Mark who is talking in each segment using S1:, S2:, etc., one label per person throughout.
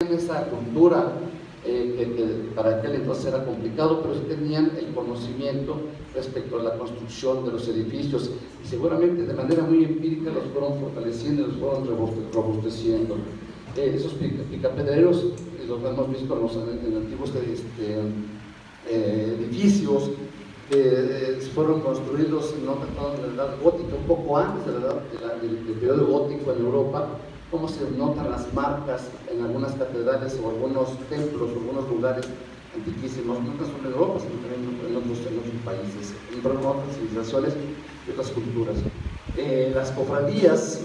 S1: tenían esa cultura, que para aquel entonces era complicado, pero sí tenían el conocimiento respecto a la construcción de los edificios, y seguramente de manera muy empírica los fueron fortaleciendo, los fueron robusteciendo. Esos picapedreros los hemos visto en antiguos edificios que fueron construidos en la edad gótica, un poco antes del periodo gótico en Europa, como se notan las marcas en algunas catedrales o algunos templos o algunos lugares antiquísimos, no tan solo en Europa, sino también en otros países, en otras civilizaciones y otras culturas. Las cofradías,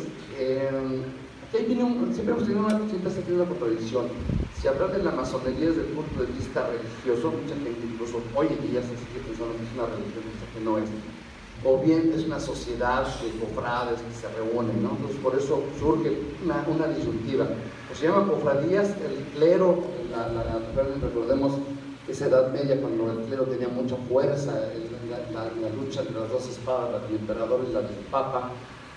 S1: siempre hemos tenido una contradicción. Si hablar de la masonería desde el punto de vista religioso, mucha gente incluso hoy en día se sigue pensando que es una religión, que no es, o bien es una sociedad de cofrades que se reúnen, ¿no? Entonces por eso surge una disyuntiva. Pues se llaman cofradías, el clero, recordemos esa Edad Media cuando el clero tenía mucha fuerza, la lucha de las dos espadas, la del emperador y la del papa,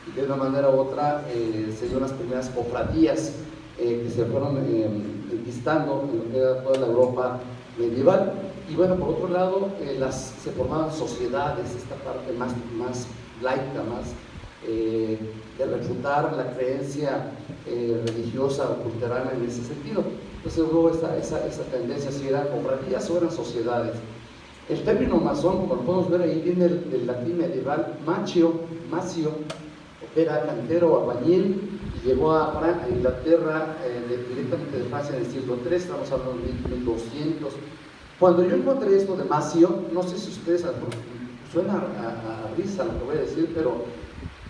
S1: y de una manera u otra se dio las primeras cofradías que se fueron enquistando en lo que era toda la Europa medieval. Y bueno, por otro lado, se formaban sociedades, esta parte más laica, más de refutar la creencia religiosa o cultural en ese sentido. Entonces hubo esa tendencia, si eran cofradías o eran sociedades. El término masón, como lo podemos ver ahí, viene del latín medieval macio, era cantero o albañil, y llegó a Inglaterra directamente de Francia en el siglo III, estamos hablando de 1200. Cuando yo encontré esto de macio, no sé si ustedes, suena a risa lo que voy a decir, pero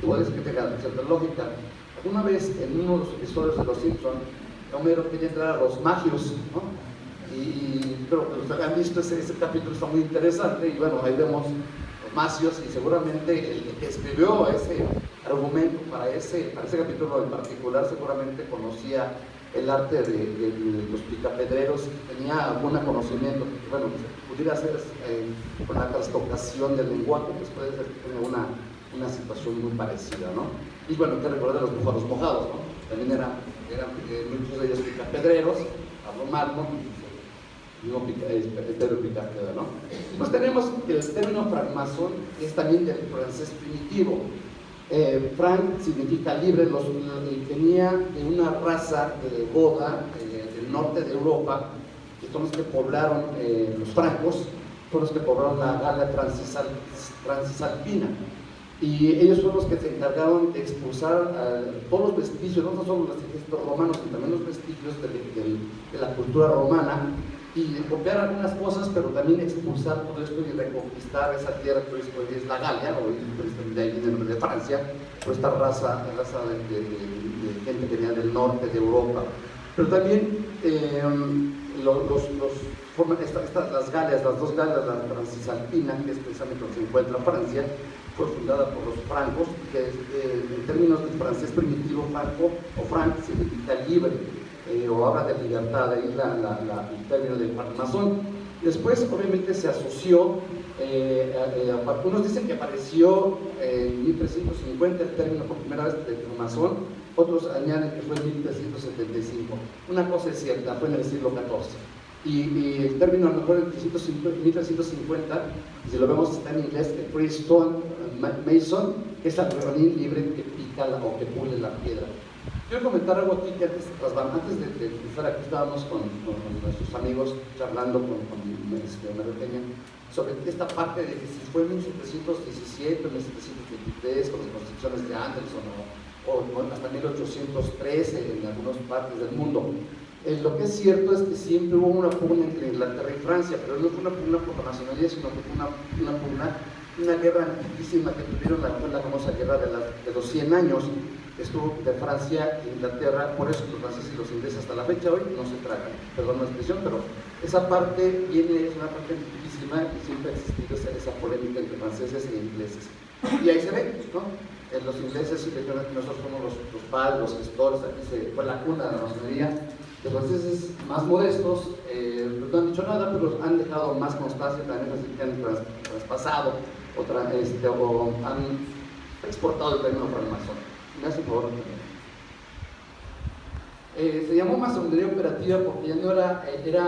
S1: igual es que tenga cierta lógica. Alguna vez en uno de los episodios de Los Simpsons, Homero quería entrar a los magios, ¿no? Y creo que los que han visto ese capítulo está muy interesante, y bueno, ahí vemos los macios, y seguramente el que escribió ese argumento para ese capítulo en particular seguramente conocía el arte de los picapedreros, tenía algún conocimiento, bueno, pudiera ser con la trastocación del lenguaje, pues puede ser que tenga una situación muy parecida, ¿no? Y bueno, que recordar los búfalos mojados, ¿no? También eran muchos de ellos picapedreros, Pablo Marmo, Pedro Picapedra, ¿no? Pues tenemos que el término francmasón es también del francés primitivo. Franc significa libre, venía de una raza de Goda del norte de Europa, que son los que poblaron los francos, son los que poblaron la Galia Transisalpina, y ellos fueron los que se encargaron de expulsar todos los vestigios, no solo los ejércitos romanos, sino también los vestigios de la cultura romana, y copiar algunas cosas, pero también expulsar todo esto y reconquistar esa tierra que hoy es la Galia, o de ahí viene el nombre de Francia, por esta raza de gente que venía del norte de Europa. Pero también las Galias, las dos Galias, la Transisalpina, que es precisamente donde se encuentra Francia, fue fundada por los francos, que en términos del francés primitivo, franco o franc significa libre. O habla de libertad, ahí el término del francmasón. Después, obviamente, se asoció, unos dicen que apareció en 1350 el término por primera vez de francmasón, otros añaden que fue en 1375. Una cosa es cierta, fue en el siglo XIV. Y el término a lo mejor en 1350, si lo vemos está en inglés, el freestone mason, que es el albañil libre que pica o que pule la piedra. Quiero comentar algo aquí que antes de estar aquí estábamos con nuestros amigos charlando con Homero Peña sobre esta parte de que si fue en 1717 o 1723 con las construcciones de Anderson o hasta 1813 en algunas partes del mundo. Lo que es cierto es que siempre hubo una pugna entre Inglaterra y Francia, pero no fue una pugna por la nacionalidad, sino que fue una guerra antiquísima que tuvieron, la famosa guerra de los 100 años, que estuvo de Francia e Inglaterra. Por eso los franceses y los ingleses hasta la fecha hoy no se tragan, perdón la expresión, pero esa parte es una parte antiquísima y siempre ha existido esa polémica entre franceses e ingleses. Y ahí se ve, ¿no? Los ingleses, nosotros somos los padres, los gestores, aquí fue la cuna de la masonería. Los franceses más modestos no han dicho nada, pero han dejado más constancia también, así que han traspasado o han exportado el término francmasón. Me hace un favor. Se llamó masonería operativa porque ya no era